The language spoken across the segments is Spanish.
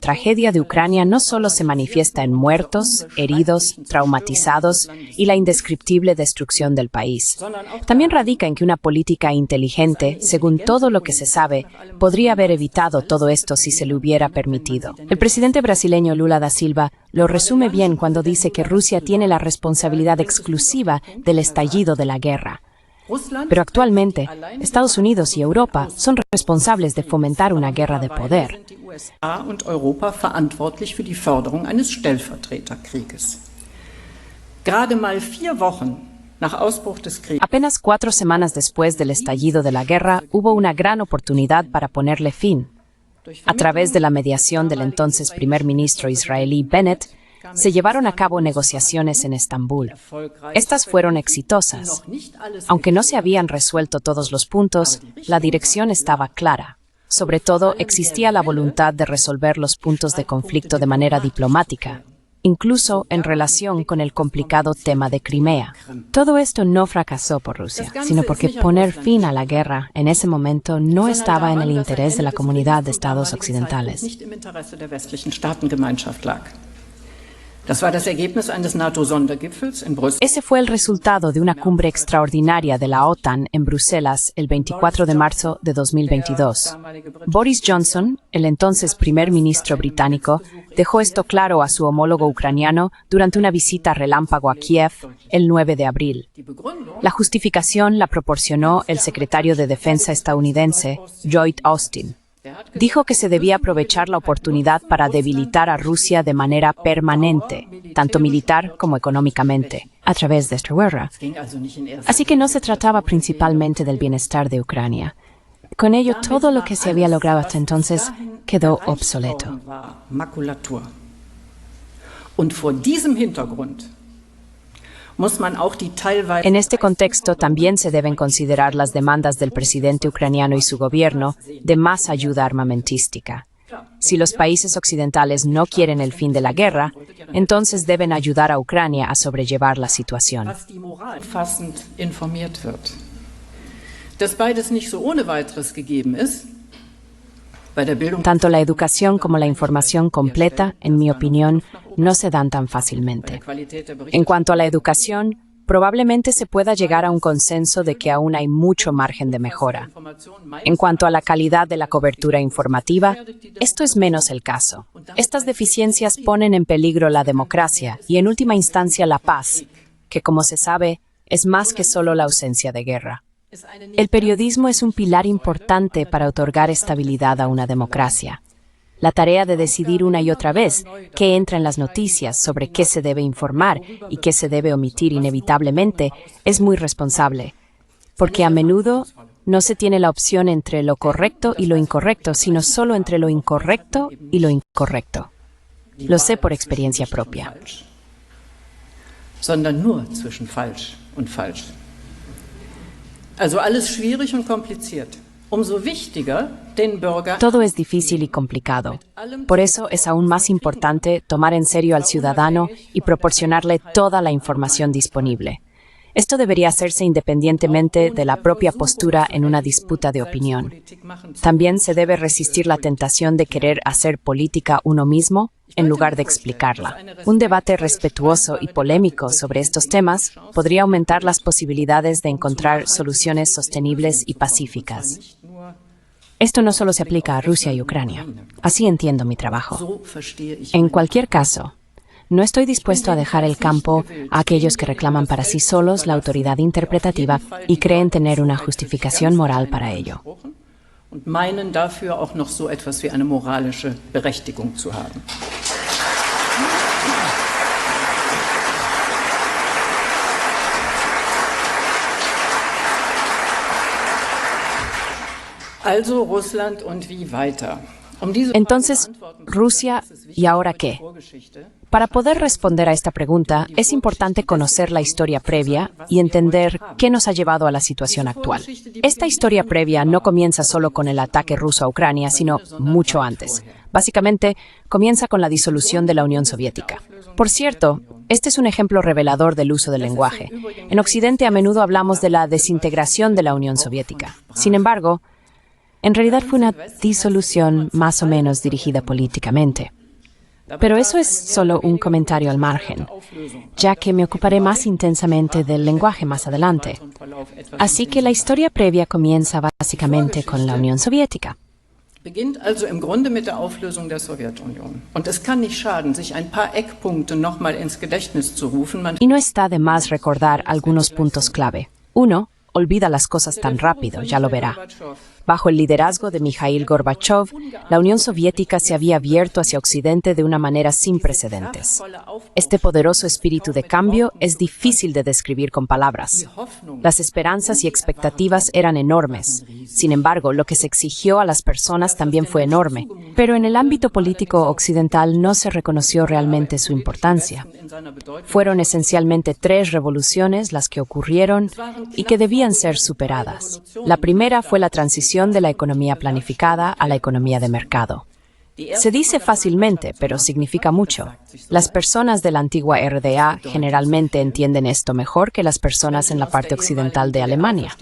tragedia de Ucrania no solo se manifiesta en muertos, heridos, traumatizados y la indescriptible destrucción del país. También radica en que una política inteligente, según todo lo que se sabe, podría haber evitado todo esto si se le hubiera permitido. El presidente brasileño Lula da Silva lo resume bien cuando dice que Rusia tiene la responsabilidad exclusiva del estallido de la guerra. Pero actualmente, Estados Unidos y Europa son responsables de fomentar una guerra de poder. Apenas 4 semanas después del estallido de la guerra, hubo una gran oportunidad para ponerle fin. A través de la mediación del entonces primer ministro israelí Bennett, se llevaron a cabo negociaciones en Estambul. Estas fueron exitosas. Aunque no se habían resuelto todos los puntos, la dirección estaba clara. Sobre todo, existía la voluntad de resolver los puntos de conflicto de manera diplomática, incluso en relación con el complicado tema de Crimea. Todo esto no fracasó por Rusia, sino porque poner fin a la guerra en ese momento no estaba en el interés de la comunidad de estados occidentales. Ese fue el resultado de una cumbre extraordinaria de la OTAN en Bruselas el 24 de marzo de 2022. Boris Johnson, el entonces primer ministro británico, dejó esto claro a su homólogo ucraniano durante una visita relámpago a Kiev el 9 de abril. La justificación la proporcionó el secretario de Defensa estadounidense, Lloyd Austin. Dijo que se debía aprovechar la oportunidad para debilitar a Rusia de manera permanente, tanto militar como económicamente, a través de esta guerra. Así que no se trataba principalmente del bienestar de Ucrania. Con ello, todo lo que se había logrado hasta entonces quedó obsoleto. En este contexto también se deben considerar las demandas del presidente ucraniano y su gobierno de más ayuda armamentística. Si los países occidentales no quieren el fin de la guerra, entonces deben ayudar a Ucrania a sobrellevar la situación. Tanto la educación como la información completa, en mi opinión, no se dan tan fácilmente. En cuanto a la educación, probablemente se pueda llegar a un consenso de que aún hay mucho margen de mejora. En cuanto a la calidad de la cobertura informativa, esto es menos el caso. Estas deficiencias ponen en peligro la democracia y, en última instancia, la paz, que, como se sabe, es más que solo la ausencia de guerra. El periodismo es un pilar importante para otorgar estabilidad a una democracia. La tarea de decidir una y otra vez qué entra en las noticias, sobre qué se debe informar y qué se debe omitir inevitablemente es muy responsable, porque a menudo no se tiene la opción entre lo correcto y lo incorrecto, sino solo entre lo incorrecto y lo incorrecto. Lo sé por experiencia propia. Todo es difícil y complicado. Por eso es aún más importante tomar en serio al ciudadano y proporcionarle toda la información disponible. Esto debería hacerse independientemente de la propia postura en una disputa de opinión. También se debe resistir la tentación de querer hacer política uno mismo en lugar de explicarla. Un debate respetuoso y polémico sobre estos temas podría aumentar las posibilidades de encontrar soluciones sostenibles y pacíficas. Esto no solo se aplica a Rusia y Ucrania. Así entiendo mi trabajo. En cualquier caso, no estoy dispuesto a dejar el campo a aquellos que reclaman para sí solos la autoridad interpretativa y creen tener una justificación moral para ello. Entonces, Rusia, ¿y ahora qué? Para poder responder a esta pregunta, es importante conocer la historia previa y entender qué nos ha llevado a la situación actual. Esta historia previa no comienza solo con el ataque ruso a Ucrania, sino mucho antes. Básicamente, comienza con la disolución de la Unión Soviética. Por cierto, este es un ejemplo revelador del uso del lenguaje. En Occidente a menudo hablamos de la desintegración de la Unión Soviética. Sin embargo, En realidad fue una disolución más o menos dirigida políticamente. Pero eso es solo un comentario al margen, ya que me ocuparé más intensamente del lenguaje más adelante. Así que la historia previa comienza básicamente con la Unión Soviética. Beginnt also im Grunde mit der Auflösung der Sowjetunion. Und es kann nicht schaden, sich ein paar Eckpunkte nochmal ins Gedächtnis zu rufen. Y no está de más recordar algunos puntos clave. 1. Olvida las cosas tan rápido, ya lo verá. Bajo el liderazgo de Mikhail Gorbachev, la Unión Soviética se había abierto hacia Occidente de una manera sin precedentes. Este poderoso espíritu de cambio es difícil de describir con palabras. Las esperanzas y expectativas eran enormes. Sin embargo, lo que se exigió a las personas también fue enorme. Pero en el ámbito político occidental no se reconoció realmente su importancia. Fueron esencialmente 3 revoluciones las que ocurrieron y que debían ser superadas. La primera fue la transición de la economía planificada a la economía de mercado. Se dice fácilmente, pero significa mucho. Las personas de la antigua RDA generalmente entienden esto mejor que las personas en la parte occidental de Alemania.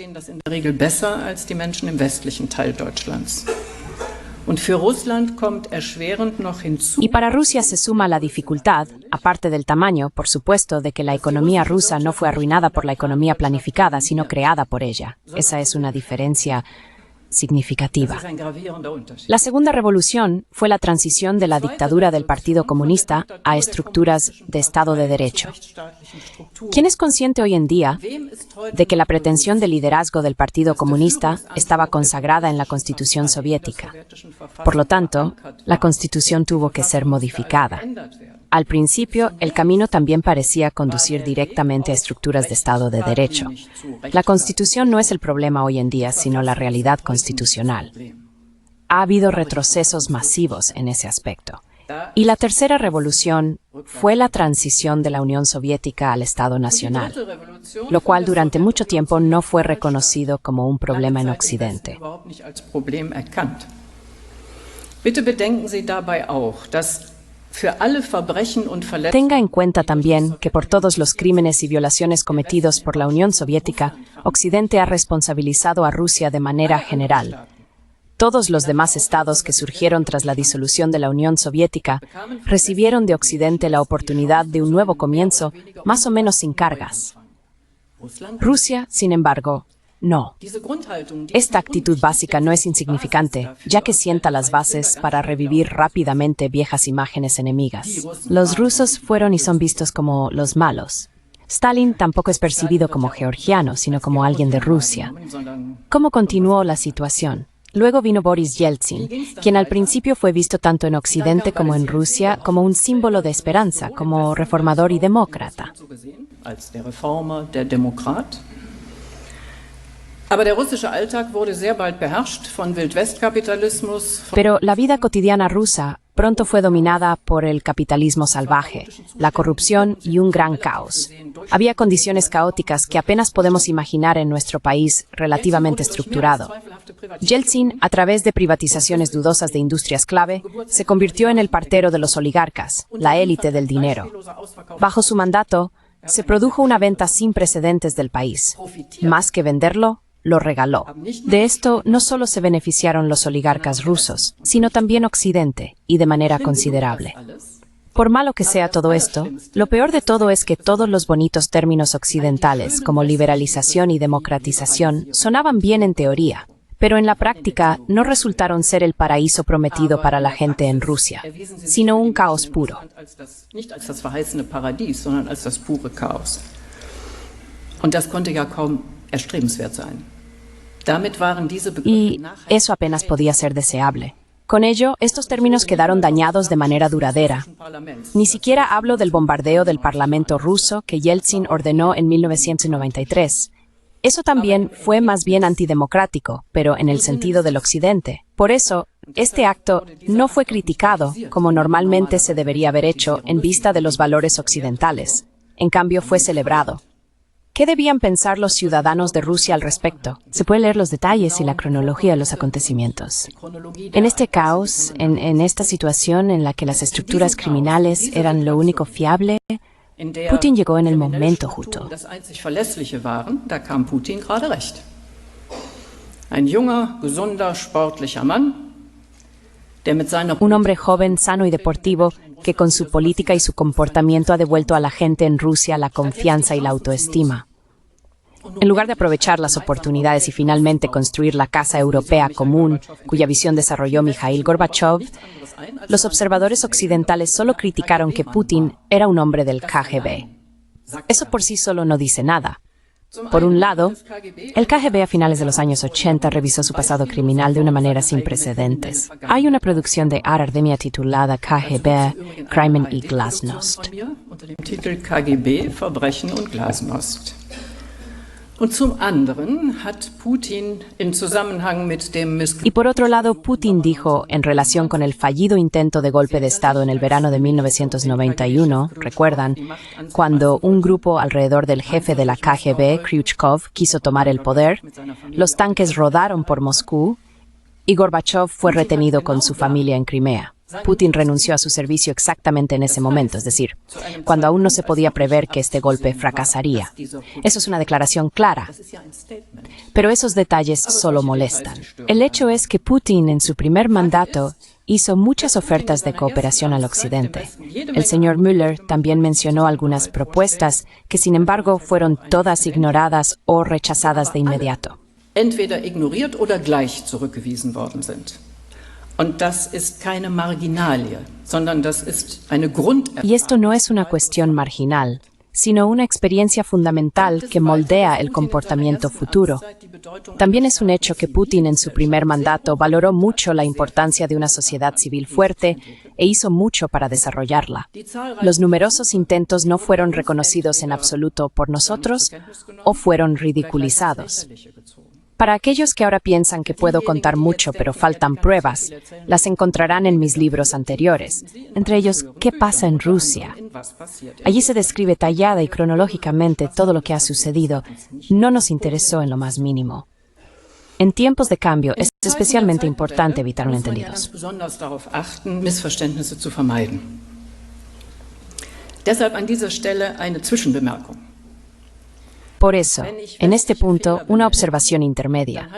Y para Rusia se suma la dificultad, aparte del tamaño, por supuesto, de que la economía rusa no fue arruinada por la economía planificada, sino creada por ella. Esa es una diferencia significativa. La segunda revolución fue la transición de la dictadura del Partido Comunista a estructuras de Estado de Derecho. ¿Quién es consciente hoy en día de que la pretensión de liderazgo del Partido Comunista estaba consagrada en la Constitución soviética? Por lo tanto, la Constitución tuvo que ser modificada. Al principio, el camino también parecía conducir directamente a estructuras de Estado de Derecho. La Constitución no es el problema hoy en día, sino la realidad constitucional. Ha habido retrocesos masivos en ese aspecto. Y la tercera revolución fue la transición de la Unión Soviética al Estado Nacional, lo cual durante mucho tiempo no fue reconocido como un problema en Occidente. Bitte bedenken Sie dabei auch, dass Tenga en cuenta también que por todos los crímenes y violaciones cometidos por la Unión Soviética, Occidente ha responsabilizado a Rusia de manera general. Todos los demás estados que surgieron tras la disolución de la Unión Soviética recibieron de Occidente la oportunidad de un nuevo comienzo, más o menos sin cargas. Rusia, sin embargo, no. Esta actitud básica no es insignificante, ya que sienta las bases para revivir rápidamente viejas imágenes enemigas. Los rusos fueron y son vistos como los malos. Stalin tampoco es percibido como georgiano, sino como alguien de Rusia. ¿Cómo continuó la situación? Luego vino Boris Yeltsin, quien al principio fue visto tanto en Occidente como en Rusia como un símbolo de esperanza, como reformador y demócrata. Pero la vida cotidiana rusa pronto fue dominada por el capitalismo salvaje, la corrupción y un gran caos. Había condiciones caóticas que apenas podemos imaginar en nuestro país relativamente estructurado. Yeltsin, a través de privatizaciones dudosas de industrias clave, se convirtió en el partero de los oligarcas, la élite del dinero. Bajo su mandato, se produjo una venta sin precedentes del país. Más que venderlo, lo regaló. De esto no solo se beneficiaron los oligarcas rusos, sino también Occidente, y de manera considerable. Por malo que sea todo esto, lo peor de todo es que todos los bonitos términos occidentales, como liberalización y democratización, sonaban bien en teoría, pero en la práctica no resultaron ser el paraíso prometido para la gente en Rusia, sino un caos puro. Y eso apenas podía ser deseable. Con ello, estos términos quedaron dañados de manera duradera. Ni siquiera hablo del bombardeo del Parlamento ruso que Yeltsin ordenó en 1993. Eso también fue más bien antidemocrático, pero en el sentido del Occidente. Por eso, este acto no fue criticado, como normalmente se debería haber hecho en vista de los valores occidentales. En cambio, fue celebrado. ¿Qué debían pensar los ciudadanos de Rusia al respecto? Se puede leer los detalles y la cronología de los acontecimientos. En este caos, en esta situación en la que las estructuras criminales eran lo único fiable, Putin llegó en el momento justo. Ein junger, gesunder, sportlicher Mann, der mit seiner Un hombre joven, sano y deportivo, que con su política y su comportamiento ha devuelto a la gente en Rusia la confianza y la autoestima. En lugar de aprovechar las oportunidades y finalmente construir la Casa Europea Común, cuya visión desarrolló Mikhail Gorbachev, los observadores occidentales solo criticaron que Putin era un hombre del KGB. Eso por sí solo no dice nada. Por un lado, el KGB a finales de los años 80 revisó su pasado criminal de una manera sin precedentes. Hay una producción de Art Ardemia titulada KGB, Crimen y Glasnost. unter dem Titel KGB, Verbrechen und Glasnost. Und zum anderen hat Putin im Zusammenhang mit dem Y por otro lado, Putin dijo, en relación con el fallido intento de golpe de Estado en el verano de 1991, recuerdan, cuando un grupo alrededor del jefe de la KGB, Kryuchkov, quiso tomar el poder, los tanques rodaron por Moscú y Gorbachev fue retenido con su familia en Crimea. Putin renunció a su servicio exactamente en ese momento, es decir, cuando aún no se podía prever que este golpe fracasaría. Eso es una declaración clara. Pero esos detalles solo molestan. El hecho es que Putin, en su primer mandato, hizo muchas ofertas de cooperación al Occidente. El señor Müller también mencionó algunas propuestas que, sin embargo, fueron todas ignoradas o rechazadas de inmediato. entweder ignoriert oder gleich zurückgewiesen worden sind. Und das ist keine Marginalie, sondern das ist eine Grunderfahrung. Y esto no es una cuestión marginal, sino una experiencia fundamental que moldea el comportamiento futuro. También es un hecho que Putin en su primer mandato valoró mucho la importancia de una sociedad civil fuerte e hizo mucho para desarrollarla. Los numerosos intentos no fueron reconocidos en absoluto por nosotros o fueron ridiculizados. Para aquellos que ahora piensan que puedo contar mucho pero faltan pruebas, las encontrarán en mis libros anteriores, entre ellos ¿Qué pasa en Rusia? Allí se describe tallada y cronológicamente todo lo que ha sucedido. No nos interesó en lo más mínimo. En tiempos de cambio es especialmente importante evitar malentendidos. Deshalb an dieser Stelle eine Zwischenbemerkung. Por eso, en este punto, una observación intermedia.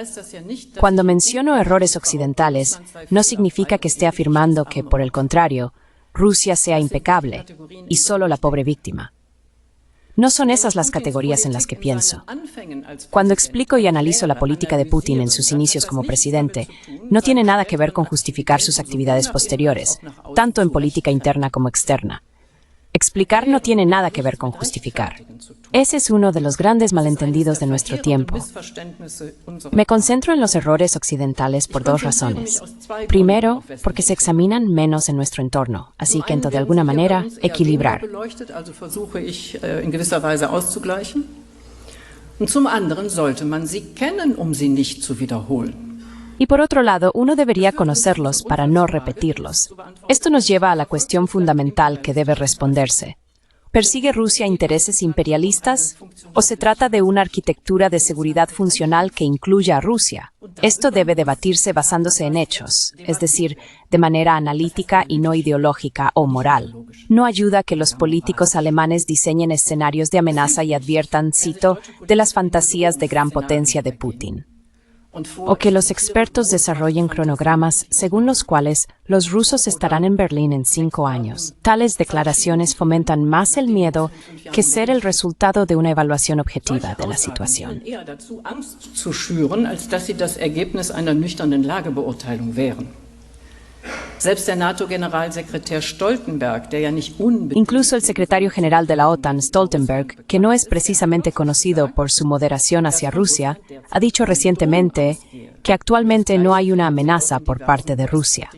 Cuando menciono errores occidentales, no significa que esté afirmando que, por el contrario, Rusia sea impecable y solo la pobre víctima. No son esas las categorías en las que pienso. Cuando explico y analizo la política de Putin en sus inicios como presidente, no tiene nada que ver con justificar sus actividades posteriores, tanto en política interna como externa. Explicar no tiene nada que ver con justificar. Ese es uno de los grandes malentendidos de nuestro tiempo. Me concentro en los errores occidentales por dos razones. Primero, porque se examinan menos en nuestro entorno, así que, de alguna manera, equilibrar. Und zum anderen sollte man sie kennen, sie nicht zu wiederholen. Y por otro lado, uno debería conocerlos para no repetirlos. Esto nos lleva a la cuestión fundamental que debe responderse. ¿Persigue Rusia intereses imperialistas o se trata de una arquitectura de seguridad funcional que incluya a Rusia? Esto debe debatirse basándose en hechos, es decir, de manera analítica y no ideológica o moral. No ayuda que los políticos alemanes diseñen escenarios de amenaza y adviertan, cito, de las fantasías de gran potencia de Putin. O que los expertos desarrollen cronogramas según los cuales los rusos estarán en Berlín en 5 años. Tales declaraciones fomentan más el miedo que ser el resultado de una evaluación objetiva de la situación. Incluso el secretario general de la OTAN, Stoltenberg, que no es precisamente conocido por su moderación hacia Rusia, ha dicho recientemente que actualmente no hay una amenaza por parte de Rusia.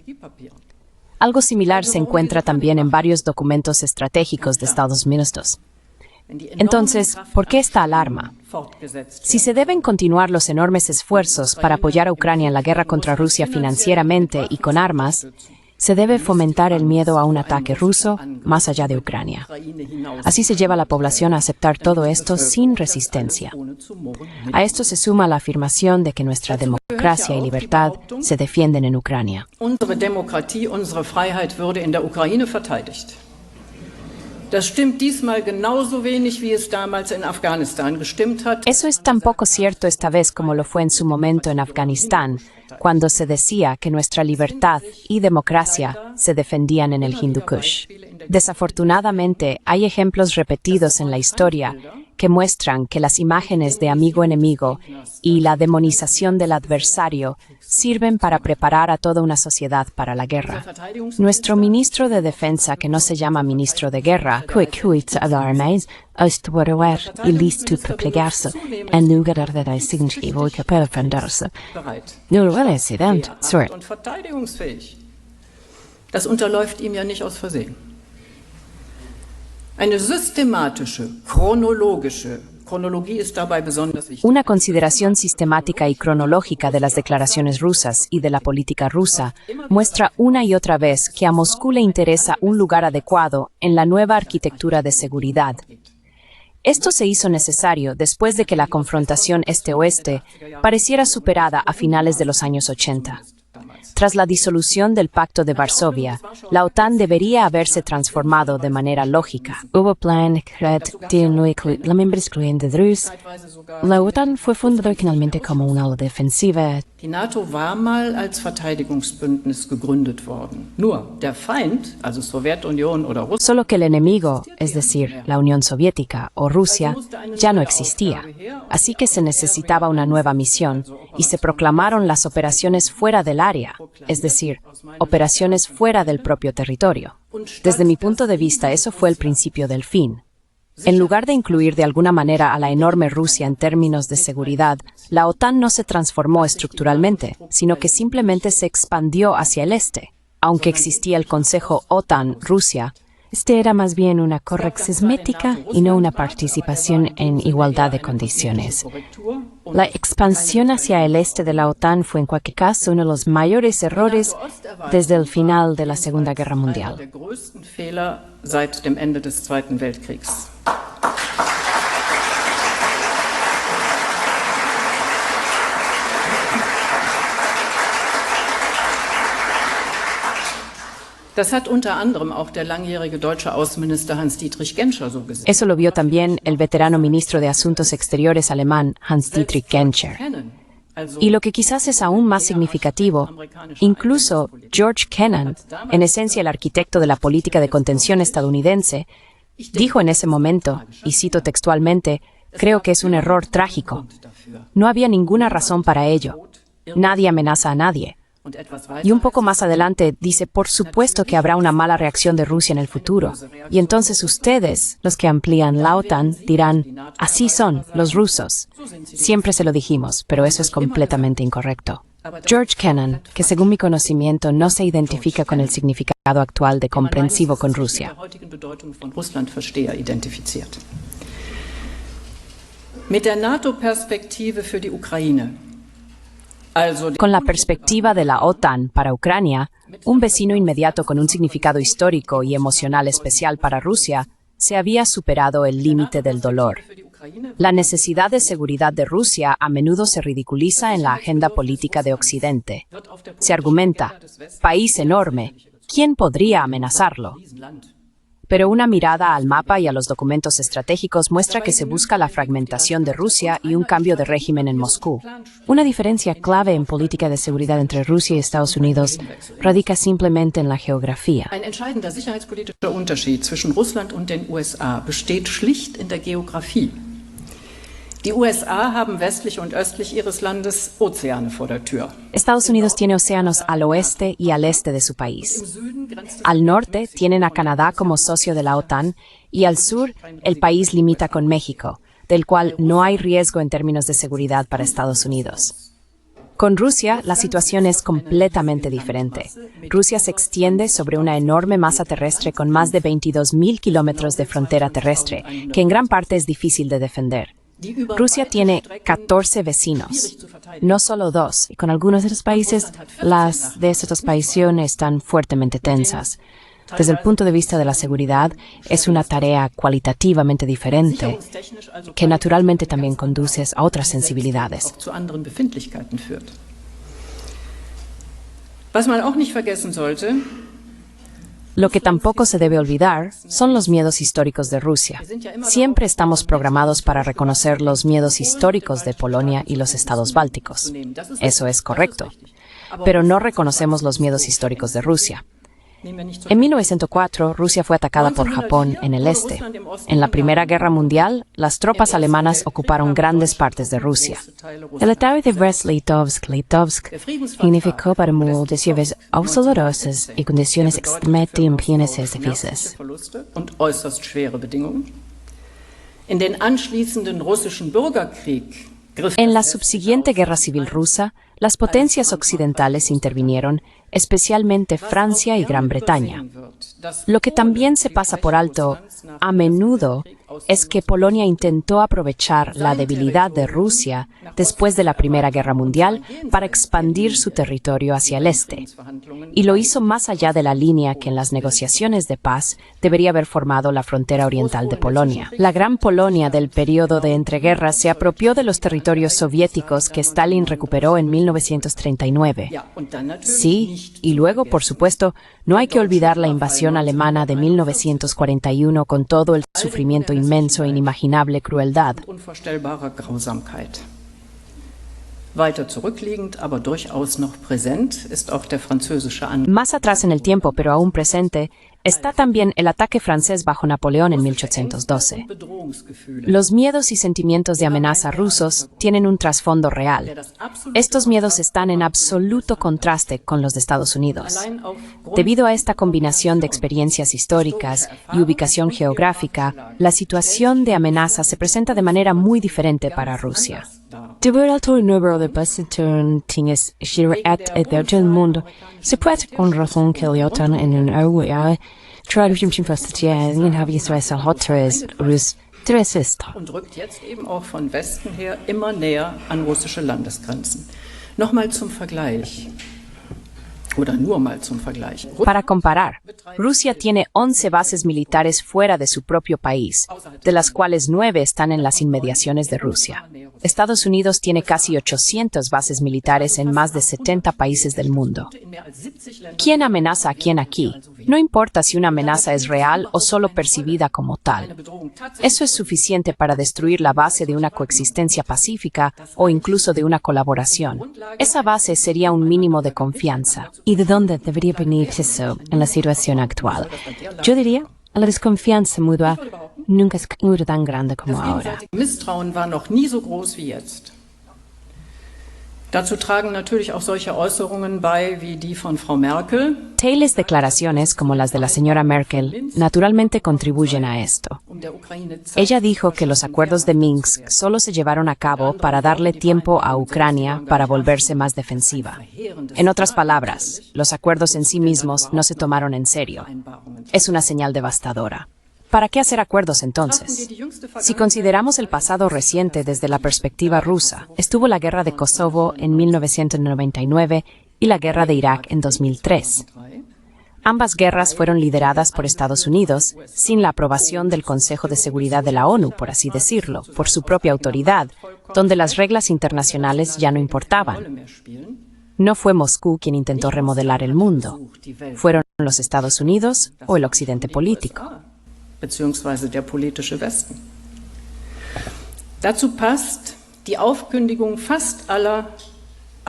Algo similar se encuentra también en varios documentos estratégicos de Estados Unidos. Entonces, ¿por qué esta alarma? Si se deben continuar los enormes esfuerzos para apoyar a Ucrania en la guerra contra Rusia financieramente y con armas, se debe fomentar el miedo a un ataque ruso más allá de Ucrania. Así se lleva a la población a aceptar todo esto sin resistencia. A esto se suma la afirmación de que nuestra democracia y libertad se defienden en Ucrania. Unsere Demokratie, unsere Freiheit würde in der Ukraine verteidigt. Das stimmt diesmal genauso wenig, wie es damals in Afghanistan gestimmt hat. Eso es tan poco cierto esta vez como lo fue en su momento en Afganistán, cuando se decía que nuestra libertad y democracia se defendían en el Hindu Kush. Desafortunadamente, hay ejemplos repetidos en la historia que muestran que las imágenes de amigo-enemigo y la demonización del adversario sirven para preparar a toda una sociedad para la guerra. Nuestro ministro de Defensa, que no se llama ministro de Guerra, Das unterläuft ihm ja nicht aus Versehen. Eine systematische, Chronologie ist dabei besonders wichtig. Una consideración sistemática y cronológica de las declaraciones rusas y de la política rusa muestra una y otra vez que a Moscú le interesa un lugar adecuado en la nueva arquitectura de seguridad. Esto se hizo necesario después de que la confrontación este-oeste pareciera superada a finales de los años 80. Tras la disolución del Pacto de Varsovia, la OTAN debería haberse transformado de manera lógica. Hubo plan de no incluir la membresía excluyente de Rusia. La OTAN fue fundada originalmente como una ala defensiva. Die NATO war mal als Verteidigungsbündnis gegründet worden. Nur der Feind, also Sowjetunion oder Russland, Solo que el enemigo, es decir, la Unión Soviética o Rusia, ya no existía. Así que se necesitaba una nueva misión y se proclamaron las operaciones fuera del área, es decir, operaciones fuera del propio territorio. Desde mi punto de vista, eso fue el principio del fin. En lugar de incluir de alguna manera a la enorme Rusia en términos de seguridad, la OTAN no se transformó estructuralmente, sino que simplemente se expandió hacia el este. Aunque existía el Consejo OTAN-Rusia, este era más bien una corrección cosmética y no una participación en igualdad de condiciones. La expansión hacia el este de la OTAN fue en cualquier caso uno de los mayores errores desde el final de la Segunda Guerra Mundial. der größten Fehler seit dem Ende des Zweiten Weltkriegs. Das hat unter anderem auch der langjährige deutsche Außenminister Hans-Dietrich Genscher so gesehen. Eso lo vio también el veterano ministro de Asuntos Exteriores alemán Hans-Dietrich Genscher. Y lo que quizás es aún más significativo, incluso George Kennan, en esencia el arquitecto de la política de contención estadounidense, dijo en ese momento, y cito textualmente, creo que es un error trágico. No había ninguna razón para ello. Nadie amenaza a nadie. Y un poco más adelante dice, por supuesto que habrá una mala reacción de Rusia en el futuro. Y entonces ustedes, los que amplían la OTAN, dirán, así son los rusos. Siempre se lo dijimos, pero eso es completamente incorrecto. George Kennan, que según mi conocimiento no se identifica con el significado actual de comprensivo con Rusia. Mit der NATO-Perspektive für die Ukraine. Con la perspectiva de la OTAN para Ucrania, un vecino inmediato con un significado histórico y emocional especial para Rusia, se había superado el límite del dolor. La necesidad de seguridad de Rusia a menudo se ridiculiza en la agenda política de Occidente. Se argumenta, país enorme, ¿quién podría amenazarlo? Pero una mirada al mapa y a los documentos estratégicos muestra que se busca la fragmentación de Rusia y un cambio de régimen en Moscú. Una diferencia clave en política de seguridad entre Rusia y Estados Unidos radica simplemente en la geografía. Ein entscheidender sicherheitspolitischer Unterschied zwischen Russland und den USA besteht schlicht in der Geografie. Die USA haben westlich und östlich ihres Landes Ozeane vor der Tür. Estados Unidos tiene océanos al oeste y al este de su país. Al norte tienen a Canadá como socio de la OTAN y al sur el país limita con México, del cual no hay riesgo en términos de seguridad para Estados Unidos. Con Rusia, la situación es completamente diferente. Rusia se extiende sobre una enorme masa terrestre con más de 22.000 kilómetros de frontera terrestre, que en gran parte es difícil de defender. Rusia tiene 14 vecinos, no solo 2, y con algunos de los países, las de estos países están fuertemente tensas. Desde el punto de vista de la seguridad, es una tarea cualitativamente diferente, que naturalmente también conduce a otras sensibilidades. Was man auch nicht vergessen sollte, Lo que tampoco se debe olvidar son los miedos históricos de Rusia. Siempre estamos programados para reconocer los miedos históricos de Polonia y los estados bálticos. Eso es correcto. Pero no reconocemos los miedos históricos de Rusia. En 1904, Rusia fue atacada por Japón en el este. En la Primera Guerra Mundial, las tropas alemanas ocuparon grandes partes de Rusia. El ataque de Brest-Litovsk significó para múltiples dolorosas y condiciones extremadamente difíciles. En la subsiguiente guerra civil rusa, las potencias occidentales intervinieron, especialmente Francia y Gran Bretaña. Lo que también se pasa por alto a menudo es que Polonia intentó aprovechar la debilidad de Rusia después de la Primera Guerra Mundial para expandir su territorio hacia el este, y lo hizo más allá de la línea que en las negociaciones de paz debería haber formado la frontera oriental de Polonia. La Gran Polonia del periodo de entreguerras se apropió de los territorios soviéticos que Stalin recuperó en 1939. Sí, y luego, por supuesto, no hay que olvidar la invasión alemana de 1941 con todo el sufrimiento inmenso e inimaginable crueldad. Más atrás en el tiempo, pero aún presente, está también el ataque francés bajo Napoleón en 1812. Los miedos y sentimientos de amenaza rusos tienen un trasfondo real. Estos miedos están en absoluto contraste con los de Estados Unidos. Debido a esta combinación de experiencias históricas y ubicación geográfica, la situación de amenaza se presenta de manera muy diferente para Rusia. Debido al número de pacientes del mundo, se puede con razón que la OTAN en un área und rückt jetzt eben auch von Westen her immer näher an russische Landesgrenzen. Nochmal zum Vergleich. Oder nur mal zum Vergleich. Para comparar, Rusia tiene 11 bases militares fuera de su propio país, de las cuales 9 están en las inmediaciones de Rusia. Estados Unidos tiene casi 800 bases militares en más de 70 países del mundo. ¿Quién amenaza a quién aquí? No importa si una amenaza es real o solo percibida como tal. Eso es suficiente para destruir la base de una coexistencia pacífica o incluso de una colaboración. Esa base sería un mínimo de confianza. ¿Y de dónde debería venir eso en la situación actual? Yo diría, la desconfianza mutua nunca es tan grande como ahora. Das Misstrauen war noch nie so groß wie jetzt. Dazu tragen natürlich auch solche Äußerungen bei wie die von Frau Merkel. Tales declaraciones como las de la señora Merkel naturalmente contribuyen a esto. Ella dijo que los acuerdos de Minsk solo se llevaron a cabo para darle tiempo a Ucrania para volverse más defensiva. En otras palabras, los acuerdos en sí mismos no se tomaron en serio. Es una señal devastadora. ¿Para qué hacer acuerdos entonces? Si consideramos el pasado reciente desde la perspectiva rusa, estuvo la guerra de Kosovo en 1999 y la guerra de Irak en 2003. Ambas guerras fueron lideradas por Estados Unidos, sin la aprobación del Consejo de Seguridad de la ONU, por así decirlo, por su propia autoridad, donde las reglas internacionales ya no importaban. No fue Moscú quien intentó remodelar el mundo, fueron los Estados Unidos o el Occidente político. Beziehungsweise der politische Westen. Dazu passt die Aufkündigung fast aller.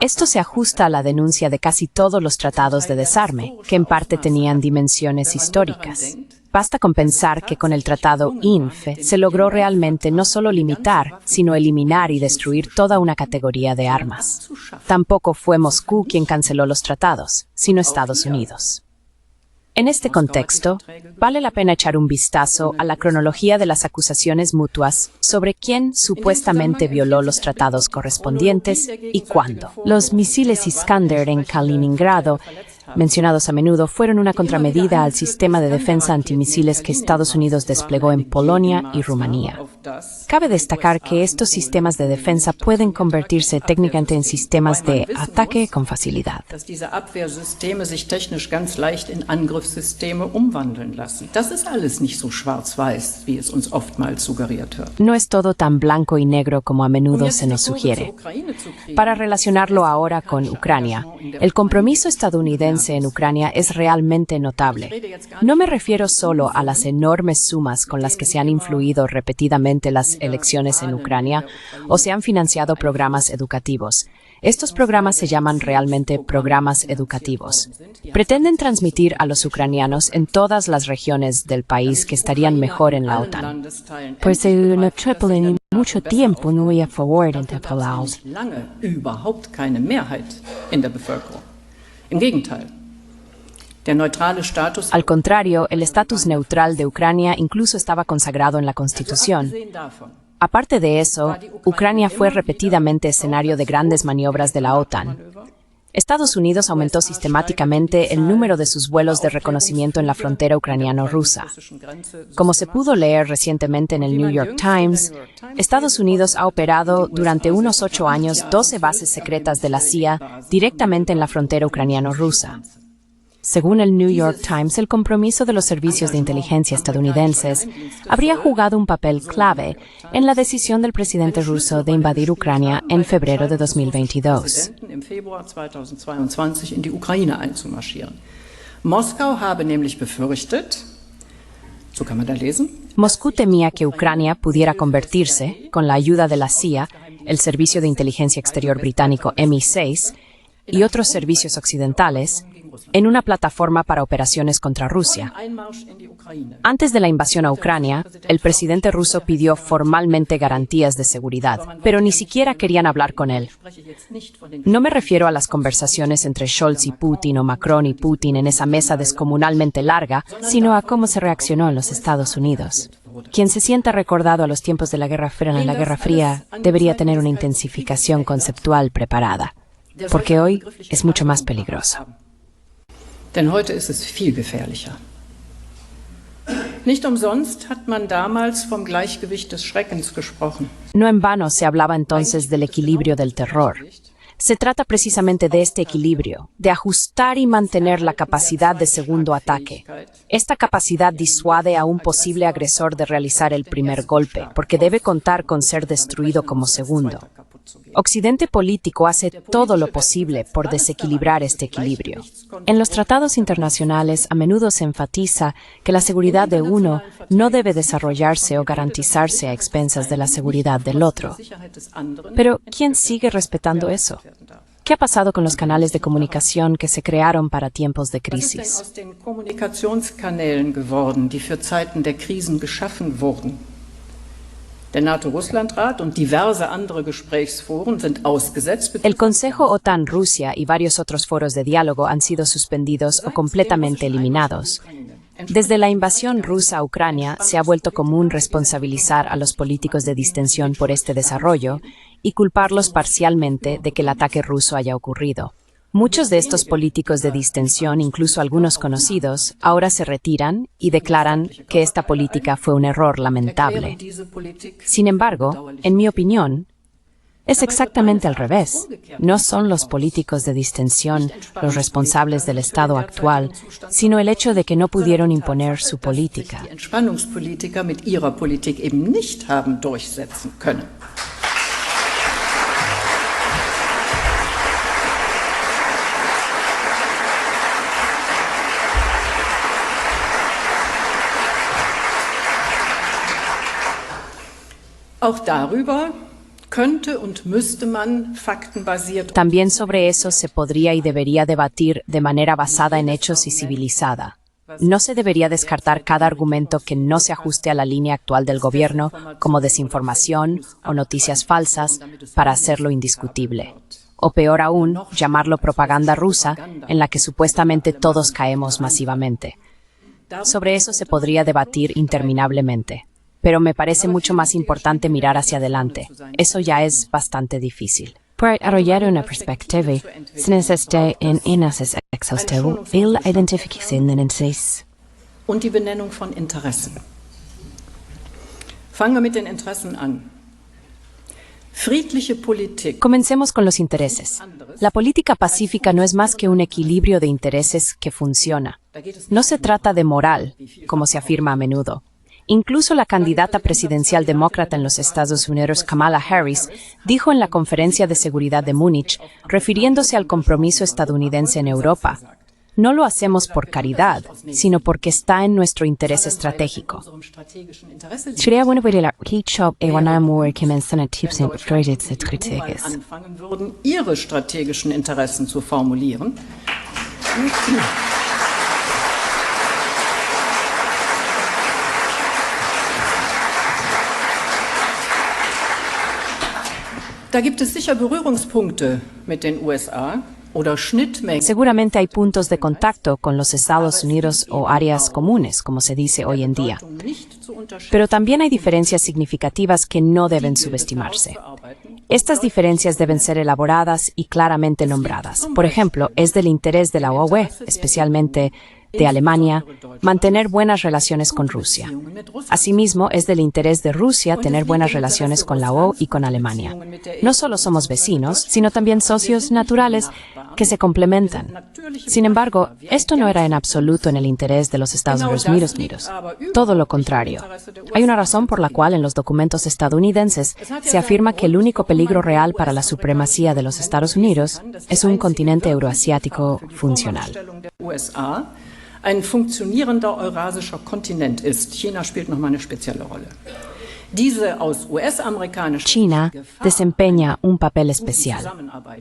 Esto se ajusta a la denuncia de casi todos los tratados de desarme, que en parte tenían dimensiones históricas. Basta con pensar que con el tratado INF se logró realmente no solo limitar, sino eliminar y destruir toda una categoría de armas. Tampoco fue Moscú quien canceló los tratados, sino Estados Unidos. En este contexto, vale la pena echar un vistazo a la cronología de las acusaciones mutuas sobre quién supuestamente violó los tratados correspondientes y cuándo. Los misiles Iskander en Kaliningrado, mencionados a menudo, fueron una contramedida al sistema de defensa antimisiles que Estados Unidos desplegó en Polonia y Rumanía. Cabe destacar que estos sistemas de defensa pueden convertirse técnicamente en sistemas de ataque con facilidad. Dass diese Abwehrsysteme sich technisch ganz leicht in Angriffssysteme umwandeln lassen. Das ist alles nicht so schwarz-weiß, wie es uns oftmals suggeriert wird. No es todo tan blanco y negro como a menudo se nos sugiere. Para relacionarlo ahora con Ucrania, el compromiso estadounidense en Ucrania es realmente notable. No me refiero solo a las enormes sumas con las que se han influido repetidamente las elecciones en Ucrania o se han financiado programas educativos. Estos programas se llaman realmente programas educativos. Pretenden transmitir a los ucranianos en todas las regiones del país que estarían mejor en la OTAN. Pues no triple ni mucho tiempo no voy a favor de Palau. Lange überhaupt keine Mehrheit in der Bevölkerung. Im Gegenteil. Der neutrale Status. Al contrario, el estatus neutral de Ucrania incluso estaba consagrado en la Constitución. Aparte de eso, Ucrania fue repetidamente escenario de grandes maniobras de la OTAN. Estados Unidos aumentó sistemáticamente el número de sus vuelos de reconocimiento en la frontera ucraniano-rusa. Como se pudo leer recientemente en el New York Times, Estados Unidos ha operado durante unos 8 años 12 bases secretas de la CIA directamente en la frontera ucraniano-rusa. Según el New York Times, el compromiso de los servicios de inteligencia estadounidenses habría jugado un papel clave en la decisión del presidente ruso de invadir Ucrania en febrero de 2022. Moskau habe nämlich befürchtet, so kann man da lesen, Moscú temía que Ucrania pudiera convertirse, con la ayuda de la CIA, el Servicio de Inteligencia Exterior británico MI6 y otros servicios occidentales, en una plataforma para operaciones contra Rusia. Antes de la invasión a Ucrania, el presidente ruso pidió formalmente garantías de seguridad, pero ni siquiera querían hablar con él. No me refiero a las conversaciones entre Scholz y Putin o Macron y Putin en esa mesa descomunalmente larga, sino a cómo se reaccionó en los Estados Unidos. Quien se sienta recordado a los tiempos de la Guerra Fría debería tener una intensificación conceptual preparada, porque hoy es mucho más peligroso. Denn heute ist es viel gefährlicher. Nicht umsonst hat man damals vom Gleichgewicht des Schreckens gesprochen. No en vano se hablaba entonces del equilibrio del terror. Se trata precisamente de este equilibrio, de ajustar y mantener la capacidad de segundo ataque. Esta capacidad disuade a un posible agresor de realizar el primer golpe, porque debe contar con ser destruido como segundo. Occidente político hace todo lo posible por desequilibrar este equilibrio. En los tratados internacionales a menudo se enfatiza que la seguridad de uno no debe desarrollarse o garantizarse a expensas de la seguridad del otro. Pero, ¿quién sigue respetando eso? ¿Qué ha pasado con los canales de comunicación que se crearon para tiempos de crisis? Der NATO-Russland-Rat und diverse andere Gesprächsforen sind ausgesetzt. El Consejo OTAN-Rusia y varios otros foros de diálogo han sido suspendidos o completamente eliminados. Desde la invasión rusa a Ucrania, se ha vuelto común responsabilizar a los políticos de distensión por este desarrollo y culparlos parcialmente de que el ataque ruso haya ocurrido. Muchos de estos políticos de distensión, incluso algunos conocidos, ahora se retiran y declaran que esta política fue un error lamentable. Sin embargo, en mi opinión, es exactamente al revés. No son los políticos de distensión los responsables del estado actual, sino el hecho de que no pudieron imponer su política. Auch darüber könnte und müsste man faktenbasiert. También sobre eso se podría y debería debatir de manera basada en hechos y civilizada. No se debería descartar cada argumento que no se ajuste a la línea actual del gobierno, como desinformación o noticias falsas, para hacerlo indiscutible. O peor aún, llamarlo propaganda rusa, en la que supuestamente todos caemos masivamente. Sobre eso se podría debatir interminablemente. Pero me parece mucho más importante mirar hacia adelante. Eso ya es bastante difícil. Para arrollar una perspectiva, se necesita un análisis exhaustivo y la identificación de necesidades. Und die Benennung von Interessen. Fangen wir mit den Interessen an. Friedliche Politik. Comencemos con los intereses. La política pacífica no es más que un equilibrio de intereses que funciona. No se trata de moral, como se afirma a menudo. Incluso la candidata presidencial demócrata en los Estados Unidos, Kamala Harris, dijo en la Conferencia de Seguridad de Múnich, refiriéndose al compromiso estadounidense en Europa: no lo hacemos por caridad, sino porque está en nuestro interés estratégico. Sería bueno ver la Hitchop Ewanamur que menciona tips en strategies. Anfangen würden, ihre strategischen Interessen zu formulieren. Da gibt es sicher Berührungspunkte mit den USA. Seguramente hay puntos de contacto con los Estados Unidos o áreas comunes, como se dice hoy en día. Pero también hay diferencias significativas que no deben subestimarse. Estas diferencias deben ser elaboradas y claramente nombradas. Por ejemplo, es del interés de la OAU, especialmente de Alemania, mantener buenas relaciones con Rusia. Asimismo, es del interés de Rusia tener buenas relaciones con la OAU y con Alemania. No solo somos vecinos, sino también socios naturales que se complementan. Sin embargo, esto no era en absoluto en el interés de los Estados Unidos. Todo lo contrario. Hay una razón por la cual en los documentos estadounidenses se afirma que el único peligro real para la supremacía de los Estados Unidos es un continente euroasiático funcional. Ein funktionierender eurasischer Kontinent ist. China spielt nochmal eine spezielle Rolle. China desempeña un papel especial.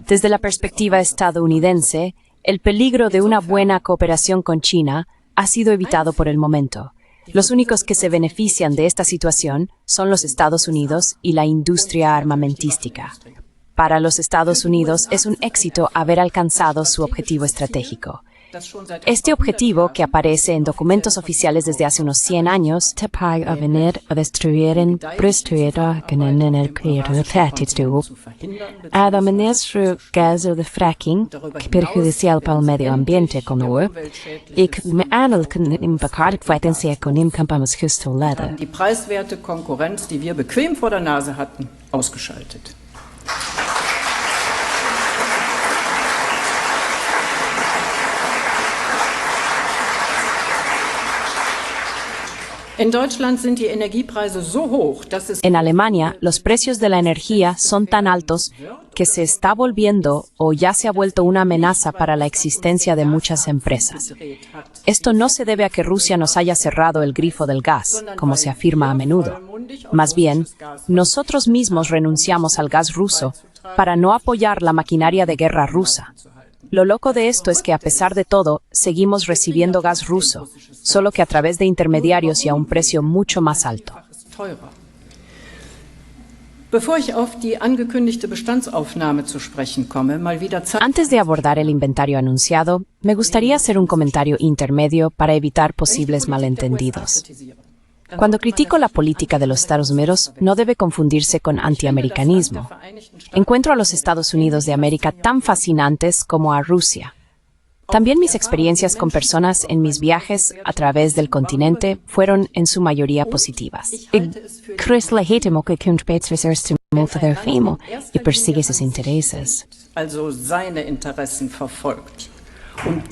Desde la perspectiva estadounidense, el peligro de una buena cooperación con China ha sido evitado por el momento. Los únicos que se benefician de esta situación son los Estados Unidos y la industria armamentística. Para los Estados Unidos es un éxito haber alcanzado su objetivo estratégico. Este objetivo, que aparece en documentos oficiales desde hace unos 100 años, de fracking, que perjudicial para el medio ambiente die preiswerte Konkurrenz, die wir bequem vor der Nase hatten, ausgeschaltet. En Alemania, los precios de la energía son tan altos que se está volviendo o ya se ha vuelto una amenaza para la existencia de muchas empresas. Esto no se debe a que Rusia nos haya cerrado el grifo del gas, como se afirma a menudo. Más bien, nosotros mismos renunciamos al gas ruso para no apoyar la maquinaria de guerra rusa. Lo loco de esto es que, a pesar de todo, seguimos recibiendo gas ruso, solo que a través de intermediarios y a un precio mucho más alto. Antes de abordar el inventario anunciado, me gustaría hacer un comentario intermedio para evitar posibles malentendidos. Cuando critico la política de los Estados Unidos, no debe confundirse con antiamericanismo. Encuentro a los Estados Unidos de América tan fascinantes como a Rusia. También mis experiencias con personas en mis viajes a través del continente fueron en su mayoría positivas. Y persigue sus intereses. Also seine Interessen verfolgt. Und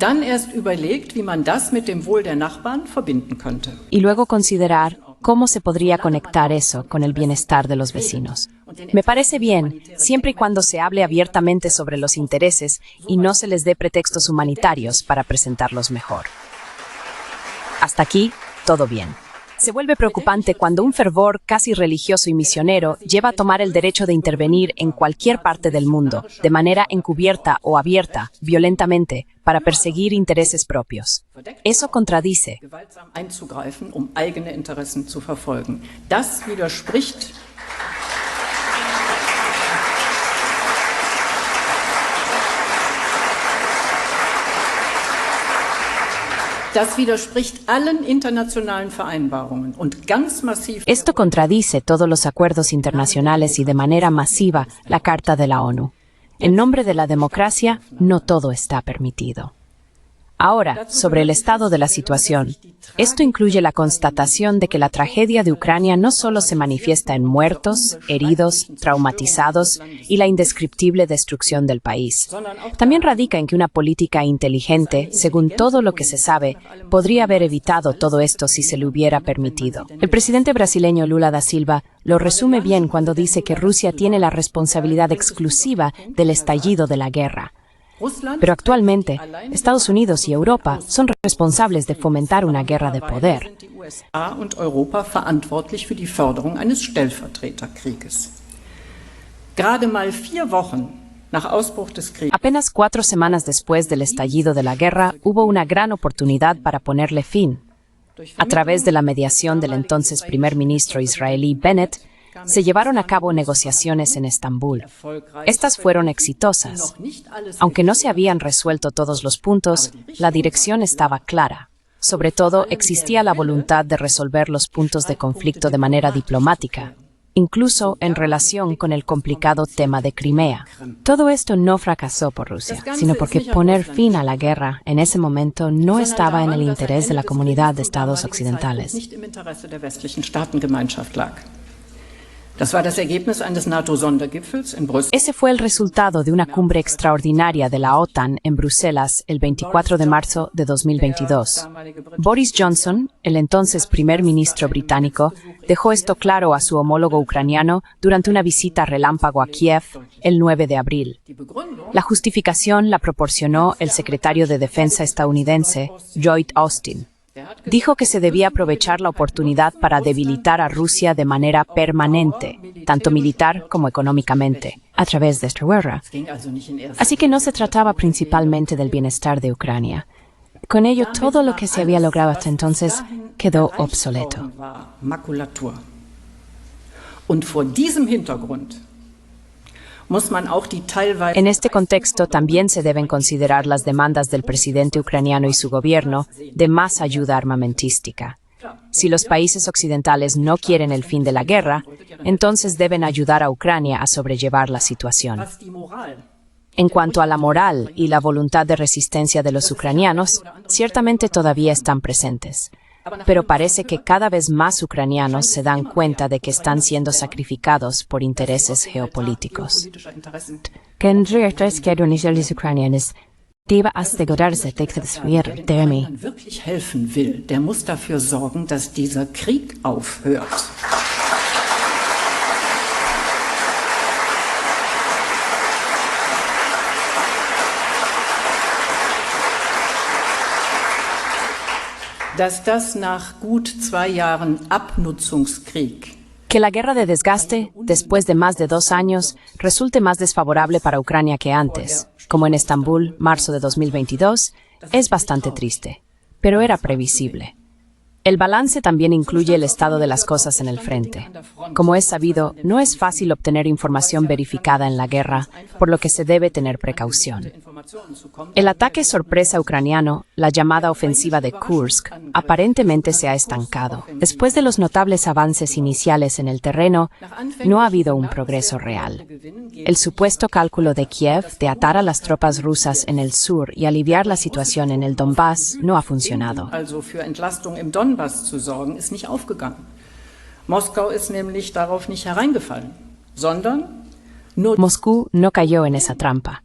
dann erst überlegt, wie man das mit dem Wohl der Nachbarn verbinden könnte. Y luego considerar cómo se podría conectar eso con el bienestar de los vecinos. Me parece bien, siempre y cuando se hable abiertamente sobre los intereses y no se les dé pretextos humanitarios para presentarlos mejor. Hasta aquí, todo bien. Se vuelve preocupante cuando un fervor casi religioso y misionero lleva a tomar el derecho de intervenir en cualquier parte del mundo, de manera encubierta o abierta, violentamente, para perseguir intereses propios. Eso contradice. Das widerspricht allen internationalen Vereinbarungen und ganz massiv. Esto contradice todos los acuerdos internacionales y de manera masiva la Carta de la ONU. En nombre de la democracia, no todo está permitido. Ahora, sobre el estado de la situación. Esto incluye la constatación de que la tragedia de Ucrania no solo se manifiesta en muertos, heridos, traumatizados y la indescriptible destrucción del país. También radica en que una política inteligente, según todo lo que se sabe, podría haber evitado todo esto si se le hubiera permitido. El presidente brasileño Lula da Silva lo resume bien cuando dice que Rusia tiene la responsabilidad exclusiva del estallido de la guerra. Pero actualmente, Estados Unidos y Europa son responsables de fomentar una guerra de poder. Apenas 4 semanas después del estallido de la guerra, hubo una gran oportunidad para ponerle fin. A través de la mediación del entonces primer ministro israelí Bennett, se llevaron a cabo negociaciones en Estambul. Estas fueron exitosas. Aunque no se habían resuelto todos los puntos, la dirección estaba clara. Sobre todo, existía la voluntad de resolver los puntos de conflicto de manera diplomática, incluso en relación con el complicado tema de Crimea. Todo esto no fracasó por Rusia, sino porque poner fin a la guerra en ese momento no estaba en el interés de la comunidad de estados occidentales. Ese fue el resultado de una cumbre extraordinaria de la OTAN en Bruselas el 24 de marzo de 2022. Boris Johnson, el entonces primer ministro británico, dejó esto claro a su homólogo ucraniano durante una visita relámpago a Kiev el 9 de abril. La justificación la proporcionó el secretario de Defensa estadounidense, Lloyd Austin. Dijo que se debía aprovechar la oportunidad para debilitar a Rusia de manera permanente, tanto militar como económicamente, a través de esta guerra. Así que no se trataba principalmente del bienestar de Ucrania. Con ello, todo lo que se había logrado hasta entonces quedó obsoleto. En este contexto también se deben considerar las demandas del presidente ucraniano y su gobierno de más ayuda armamentística. Si los países occidentales no quieren el fin de la guerra, entonces deben ayudar a Ucrania a sobrellevar la situación. En cuanto a la moral y la voluntad de resistencia de los ucranianos, ciertamente todavía están presentes. Pero parece que cada vez más ucranianos se dan cuenta de que están siendo sacrificados por intereses geopolíticos. Wenn los ucranianos debe asegurarse de que destruir Dermi. Wenn man wirklich helfen will, der muss dafür sorgen, dass dieser Krieg aufhört. Dass das nach gut 2 Jahren Abnutzungskrieg Que la guerra de desgaste, después de más de 2 años, resulte más desfavorable para Ucrania que antes, como en Estambul, marzo de 2022, es bastante triste, pero era previsible. El balance también incluye el estado de las cosas en el frente. Como es sabido, no es fácil obtener información verificada en la guerra, por lo que se debe tener precaución. El ataque sorpresa ucraniano, la llamada ofensiva de Kursk, aparentemente se ha estancado. Después de los notables avances iniciales en el terreno, no ha habido un progreso real. El supuesto cálculo de Kiev de atar a las tropas rusas en el sur y aliviar la situación en el Donbass no ha funcionado. Donbass zu sorgen, ist nicht aufgegangen. Moskau ist nämlich darauf nicht hereingefallen, sondern nur Moscú no cayó en esa trampa.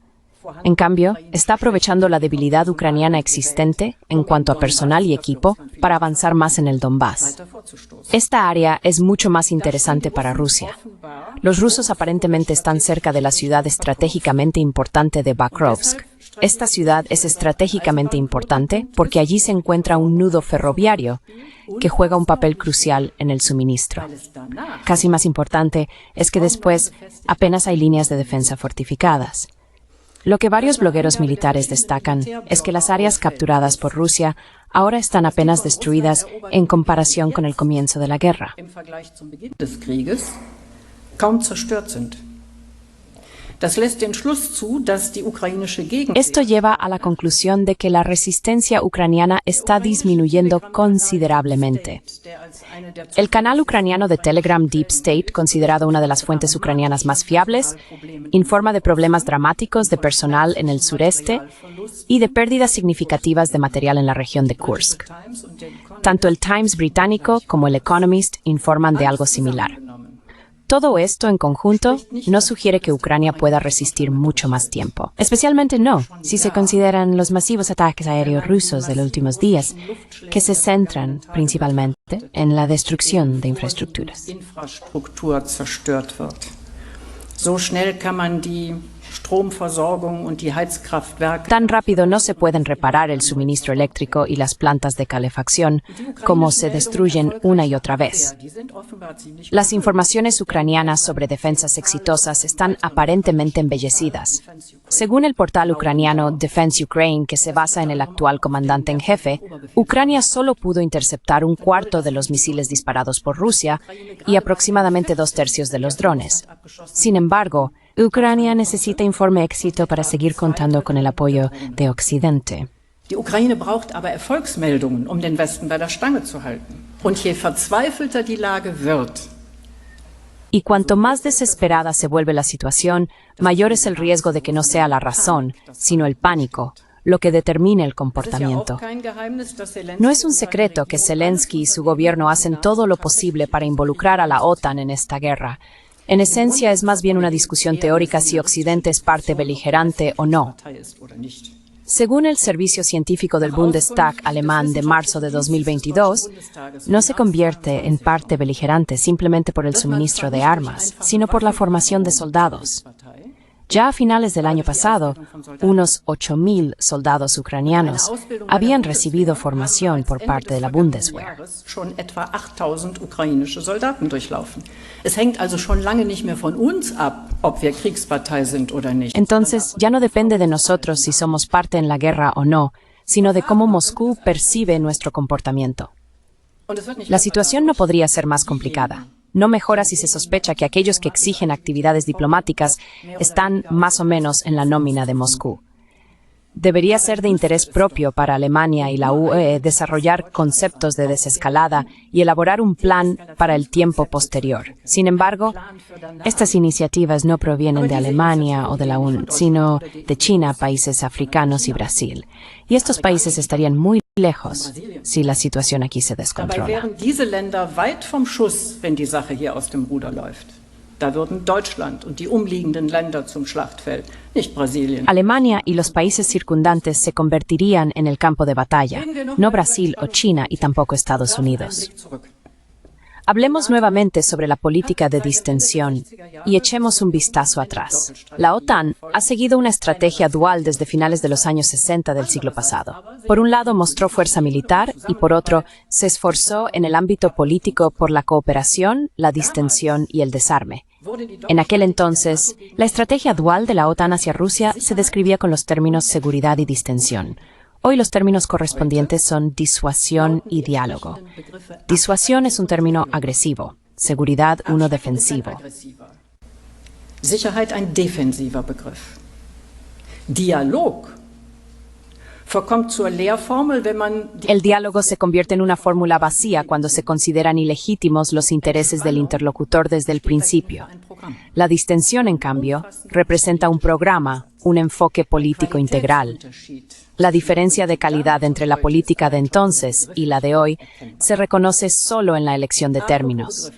En cambio, está aprovechando la debilidad ucraniana existente en cuanto a personal y equipo para avanzar más en el Donbass. Esta área es mucho más interesante para Rusia. Los rusos aparentemente están cerca de la ciudad estratégicamente importante de Bakrovsk. Esta ciudad es estratégicamente importante porque allí se encuentra un nudo ferroviario que juega un papel crucial en el suministro. Casi más importante es que después apenas hay líneas de defensa fortificadas. Lo que varios blogueros militares destacan es que las áreas capturadas por Rusia ahora están apenas destruidas en comparación con el comienzo de la guerra. Esto lleva a la conclusión de que la resistencia ucraniana está disminuyendo considerablemente. El canal ucraniano de Telegram Deep State, considerado una de las fuentes ucranianas más fiables, informa de problemas dramáticos de personal en el sureste y de pérdidas significativas de material en la región de Kursk. Tanto el Times británico como el Economist informan de algo similar. Todo esto en conjunto no sugiere que Ucrania pueda resistir mucho más tiempo. Especialmente no, si se consideran los masivos ataques aéreos rusos de los últimos días, que se centran principalmente en la destrucción de infraestructuras. Tan rápido no se pueden reparar el suministro eléctrico y las plantas de calefacción como se destruyen una y otra vez. Las informaciones ucranianas sobre defensas exitosas están aparentemente embellecidas. Según el portal ucraniano Defense Ukraine, que se basa en el actual comandante en jefe, Ucrania solo pudo interceptar un cuarto de los misiles disparados por Rusia y aproximadamente 2/3 de los drones. Sin embargo, Ucrania necesita informe éxito para seguir contando con el apoyo de Occidente. Die Ukraine braucht aber Erfolgsmeldungen, den Westen bei der Stange zu halten. Und je verzweifelter die Lage wird, y cuanto más desesperada se vuelve la situación, mayor es el riesgo de que no sea la razón, sino el pánico, lo que determine el comportamiento. No es un secreto que Zelensky y su gobierno hacen todo lo posible para involucrar a la OTAN en esta guerra. En esencia, es más bien una discusión teórica si Occidente es parte beligerante o no. Según el Servicio Científico del Bundestag alemán de marzo de 2022, no se convierte en parte beligerante simplemente por el suministro de armas, sino por la formación de soldados. Ya a finales del año pasado, unos 8.000 soldados ucranianos habían recibido formación por parte de la Bundeswehr. Entonces, ya no depende de nosotros si somos parte en la guerra o no, sino de cómo Moscú percibe nuestro comportamiento. La situación no podría ser más complicada. No mejora si se sospecha que aquellos que exigen actividades diplomáticas están más o menos en la nómina de Moscú. Debería ser de interés propio para Alemania y la UE desarrollar conceptos de desescalada y elaborar un plan para el tiempo posterior. Sin embargo, estas iniciativas no provienen de Alemania o de la UE, sino de China, países africanos y Brasil. Y estos países estarían muy lejos si la situación aquí se descontrola. Da würden Deutschland und die umliegenden Länder zum Schlachtfeld, nicht Brasilien. Alemania y los países circundantes se convertirían en el campo de batalla, no Brasil o China y tampoco Estados Unidos. Hablemos nuevamente sobre la política de distensión y echemos un vistazo atrás. La OTAN ha seguido una estrategia dual desde finales de los años 60 del siglo pasado. Por un lado, mostró fuerza militar y por otro, se esforzó en el ámbito político por la cooperación, la distensión y el desarme. En aquel entonces, la estrategia dual de la OTAN hacia Rusia se describía con los términos seguridad y distensión. Hoy los términos correspondientes son disuasión y diálogo. Disuasión es un término agresivo, seguridad uno defensivo. Sicherheit ein defensiver Begriff. Dialog verkommt zur Lehrformel, wenn man El diálogo se convierte en una fórmula vacía cuando se consideran ilegítimos los intereses del interlocutor desde el principio. La distensión, en cambio, representa un programa, un enfoque político integral. La diferencia de calidad entre la política de entonces y la de hoy se reconoce solo en la elección de términos.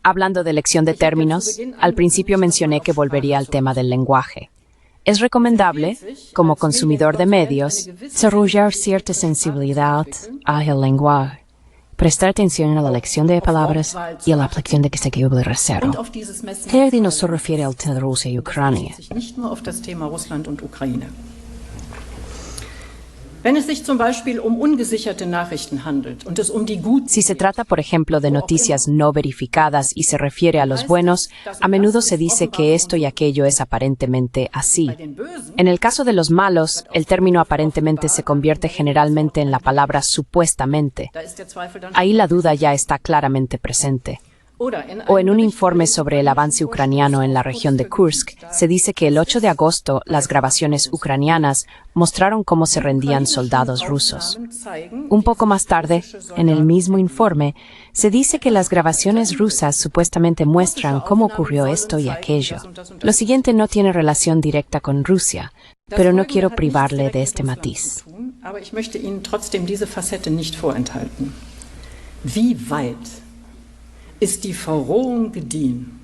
Hablando de elección de términos, al principio mencioné que volvería al tema del lenguaje. Es recomendable, como consumidor de medios, desarrollar cierta sensibilidad al lenguaje, prestar atención a la elección de palabras y a la aplicación de que se quede cero. Este no se refiere al tema de Rusia y Ucrania. Si se trata, por ejemplo, de noticias no verificadas y se refiere a los buenos, a menudo se dice que esto y aquello es aparentemente así. En el caso de los malos, el término aparentemente se convierte generalmente en la palabra supuestamente. Ahí la duda ya está claramente presente. O en un informe sobre el avance ucraniano en la región de Kursk, se dice que el 8 de agosto las grabaciones ucranianas mostraron cómo se rendían soldados rusos. Un poco más tarde, en el mismo informe, se dice que las grabaciones rusas supuestamente muestran cómo ocurrió esto y aquello. Lo siguiente no tiene relación directa con Rusia, pero no quiero privarle de este matiz.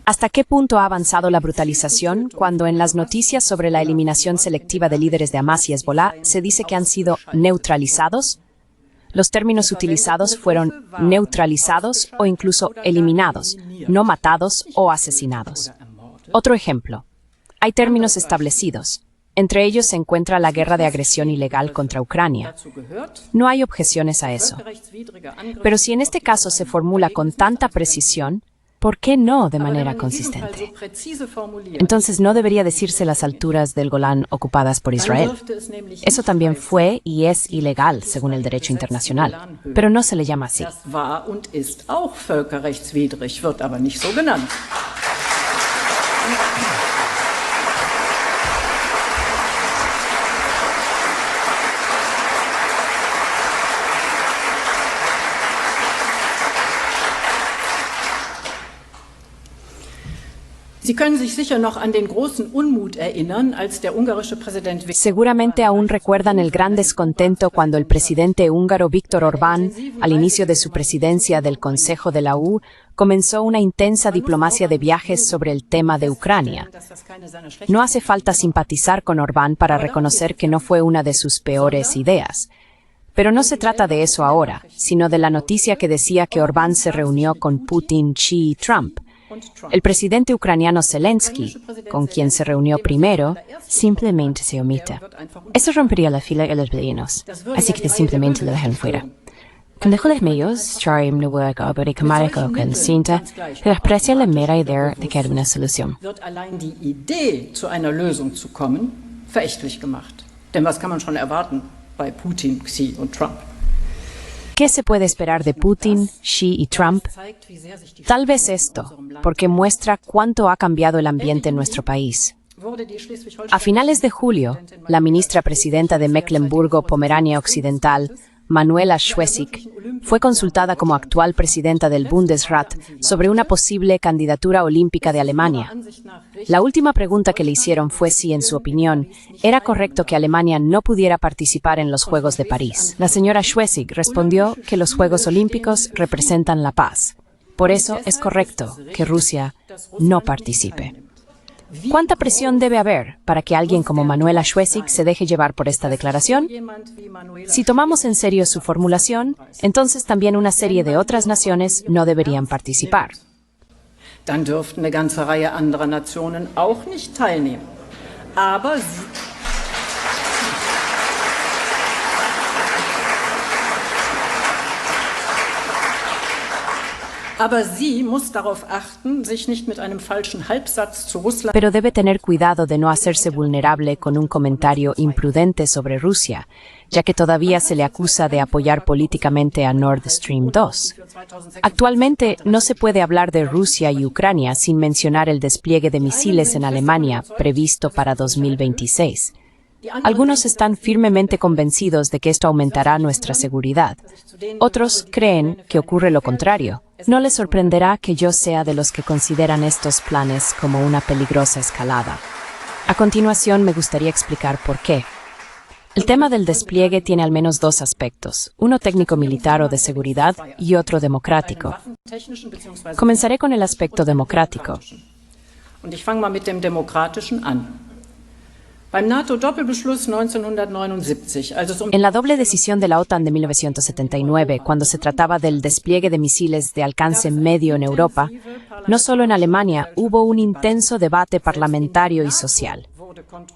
¿Hasta qué punto ha avanzado la brutalización cuando en las noticias sobre la eliminación selectiva de líderes de Hamas y Hezbollah se dice que han sido neutralizados? Los términos utilizados fueron neutralizados o incluso eliminados, no matados o asesinados. Otro ejemplo. Hay términos establecidos. Entre ellos se encuentra la guerra de agresión ilegal contra Ucrania. No hay objeciones a eso. Pero si en este caso se formula con tanta precisión, ¿por qué no de manera consistente? Entonces no debería decirse las alturas del Golán ocupadas por Israel. Eso también fue y es ilegal según el derecho internacional, pero no se le llama así. Seguramente aún recuerdan el gran descontento cuando el presidente húngaro Viktor Orbán, al inicio de su presidencia del Consejo de la EU, comenzó una intensa diplomacia de viajes sobre el tema de Ucrania. No hace falta simpatizar con Orbán para reconocer que no fue una de sus peores ideas. Pero no se trata de eso ahora, sino de la noticia que decía que Orbán se reunió con Putin, Xi y Trump. El presidente ucraniano Zelensky, con quien se reunió primero, simplemente se omite. Eso rompería la fila de los villanos, así que simplemente lo dejan fuera. Cuando los medios traen nueva cobertura con cinta, se aprecia la mera idea de que hay una solución. ¿Qué se puede esperar de Putin, Xi y Trump? Tal vez esto, porque muestra cuánto ha cambiado el ambiente en nuestro país. A finales de julio, la ministra presidenta de Mecklemburgo-Pomerania Occidental, Manuela Schwesig, fue consultada como actual presidenta del Bundesrat sobre una posible candidatura olímpica de Alemania. La última pregunta que le hicieron fue si, en su opinión, era correcto que Alemania no pudiera participar en los Juegos de París. La señora Schwesig respondió que los Juegos Olímpicos representan la paz. Por eso es correcto que Rusia no participe. ¿Cuánta presión debe haber para que alguien como Manuela Schwesig se deje llevar por esta declaración? Si tomamos en serio su formulación, entonces también una serie de otras naciones no deberían participar. Dann dürften eine ganze Reihe anderer Nationen auch nicht teilnehmen. Pero debe tener cuidado de no hacerse vulnerable con un comentario imprudente sobre Rusia, ya que todavía se le acusa de apoyar políticamente a Nord Stream 2. Actualmente no se puede hablar de Rusia y Ucrania sin mencionar el despliegue de misiles en Alemania previsto para 2026. Algunos están firmemente convencidos de que esto aumentará nuestra seguridad. Otros creen que ocurre lo contrario. No les sorprenderá que yo sea de los que consideran estos planes como una peligrosa escalada. A continuación me gustaría explicar por qué. El tema del despliegue tiene al menos dos aspectos, uno técnico-militar o de seguridad y otro democrático. Comenzaré con el aspecto democrático. En la doble decisión de la OTAN de 1979, cuando se trataba del despliegue de misiles de alcance medio en Europa, no solo en Alemania hubo un intenso debate parlamentario y social.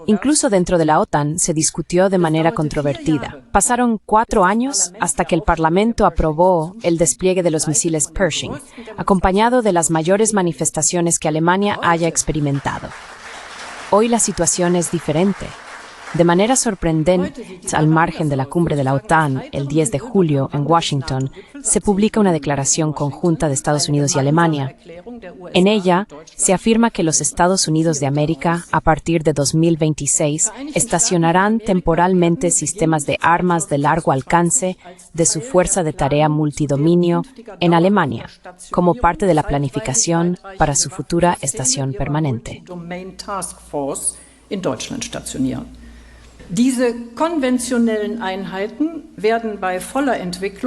Incluso dentro de la OTAN se discutió de manera controvertida. Pasaron 4 años hasta que el Parlamento aprobó el despliegue de los misiles Pershing, acompañado de las mayores manifestaciones que Alemania haya experimentado. Hoy la situación es diferente. De manera sorprendente, al margen de la cumbre de la OTAN, el 10 de julio, en Washington, se publica una declaración conjunta de Estados Unidos y Alemania. En ella, se afirma que los Estados Unidos de América, a partir de 2026, estacionarán temporalmente sistemas de armas de largo alcance de su Fuerza de Tarea Multidominio en Alemania, como parte de la planificación para su futura estación permanente.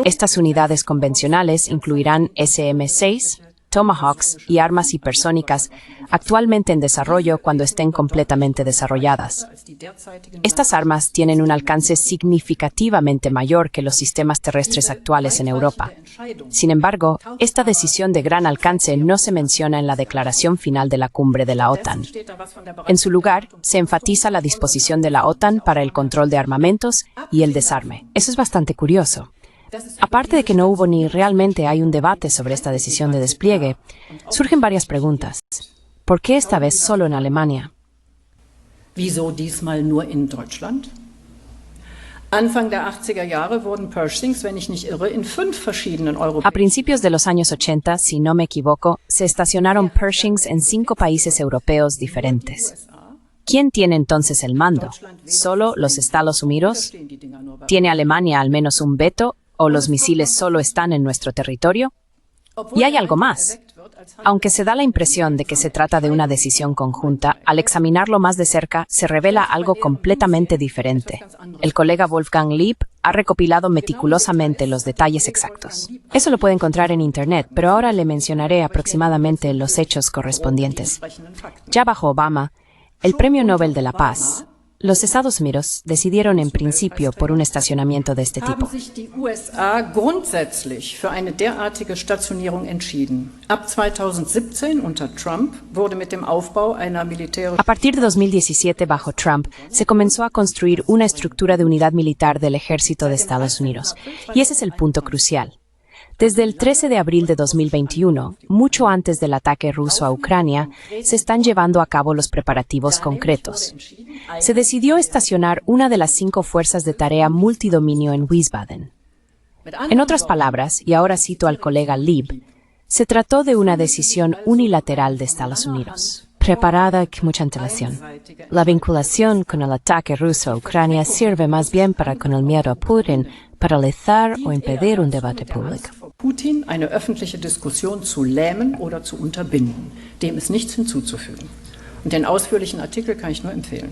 Estas unidades convencionales incluirán SM-6, Tomahawks y armas hipersónicas actualmente en desarrollo cuando estén completamente desarrolladas. Estas armas tienen un alcance significativamente mayor que los sistemas terrestres actuales en Europa. Sin embargo, esta decisión de gran alcance no se menciona en la declaración final de la cumbre de la OTAN. En su lugar, se enfatiza la disposición de la OTAN para el control de armamentos y el desarme. Eso es bastante curioso. Aparte de que no hubo ni realmente hay un debate sobre esta decisión de despliegue, surgen varias preguntas. ¿Por qué esta vez solo en Alemania? Wieso diesmal nur in Deutschland? Anfang der 80er Jahre wurden Pershings, wenn ich nicht irre, in 5 verschiedenen A principios de los años 80, si no me equivoco, se estacionaron Pershings en 5 países europeos diferentes. ¿Quién tiene entonces el mando? ¿Solo los Estados Unidos? ¿Tiene Alemania al menos un veto? ¿O los misiles solo están en nuestro territorio? Y hay algo más. Aunque se da la impresión de que se trata de una decisión conjunta, al examinarlo más de cerca se revela algo completamente diferente. El colega Wolfgang Lieb ha recopilado meticulosamente los detalles exactos. Eso lo puede encontrar en Internet, pero ahora le mencionaré aproximadamente los hechos correspondientes. Ya bajo Obama, el Premio Nobel de la Paz, los Estados Unidos decidieron en principio por un estacionamiento de este tipo. Die USA grundsätzlich für eine derartige Stationierung entschieden. Ab 2017 unter Trump wurde mit dem Aufbau einer A partir de 2017, bajo Trump, se comenzó a construir una estructura de unidad militar del ejército de Estados Unidos. Y ese es el punto crucial. Desde el 13 de abril de 2021, mucho antes del ataque ruso a Ucrania, se están llevando a cabo los preparativos concretos. Se decidió estacionar una de las 5 fuerzas de tarea multidominio en Wiesbaden. En otras palabras, y ahora cito al colega Lieb, se trató de una decisión unilateral de Estados Unidos. Preparada con mucha antelación. La vinculación con el ataque ruso a Ucrania sirve más bien para, con el miedo a Putin, paralizar o impedir un debate público. Putin eine öffentliche Diskussion zu lähmen oder zu unterbinden. Dem ist nichts hinzuzufügen. Und den ausführlichen Artikel kann ich nur empfehlen.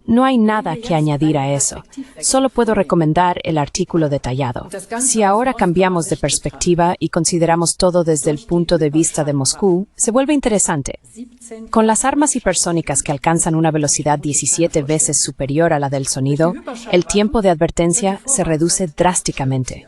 No hay nada que añadir a eso. Solo puedo recomendar el artículo detallado. Si ahora cambiamos de perspectiva y consideramos todo desde el punto de vista de Moscú, se vuelve interesante. Con las armas hipersónicas que alcanzan una velocidad 17 veces superior a la del sonido, el tiempo de advertencia se reduce drásticamente.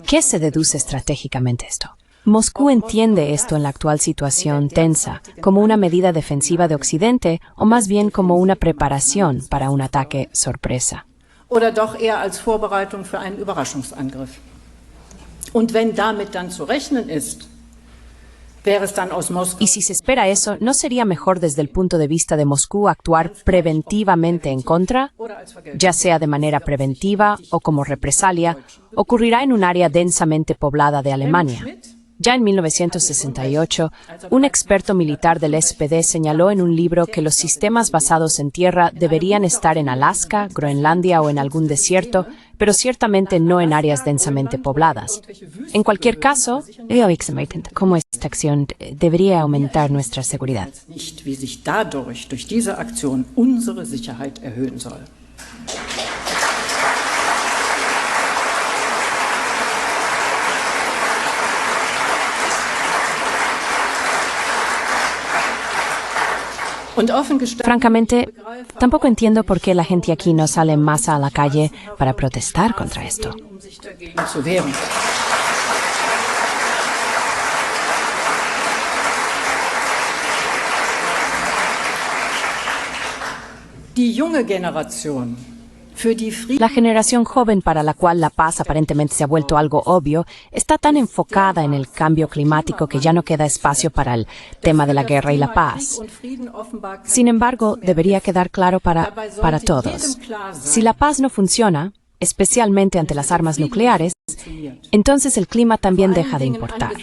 ¿Qué se deduce estratégicamente esto? Moscú entiende esto en la actual situación tensa como una medida defensiva de Occidente o más bien como una preparación para un ataque sorpresa. Oder doch eher als Vorbereitung für einen Überraschungsangriff. Und wenn damit dann zu rechnen ist, wäre es dann aus Moskau. Y si se espera eso, ¿no sería mejor desde el punto de vista de Moscú actuar preventivamente en contra? Ya sea de manera preventiva o como represalia, ocurrirá en un área densamente poblada de Alemania. Ya en 1968, un experto militar del SPD señaló en un libro que los sistemas basados en tierra deberían estar en Alaska, Groenlandia o en algún desierto, pero ciertamente no en áreas densamente pobladas. En cualquier caso, cómo esta acción debería aumentar nuestra seguridad. Nicht, wie sich dadurch, durch diese Aktion, unsere Sicherheit erhöhen soll. Francamente, tampoco entiendo por qué la gente aquí no sale en masa a la calle para protestar contra esto. Die junge Generation La generación joven para la cual la paz aparentemente se ha vuelto algo obvio, está tan enfocada en el cambio climático que ya no queda espacio para el tema de la guerra y la paz. Sin embargo, debería quedar claro para todos. Si la paz no funciona, especialmente ante las armas nucleares, entonces el clima también deja de importar.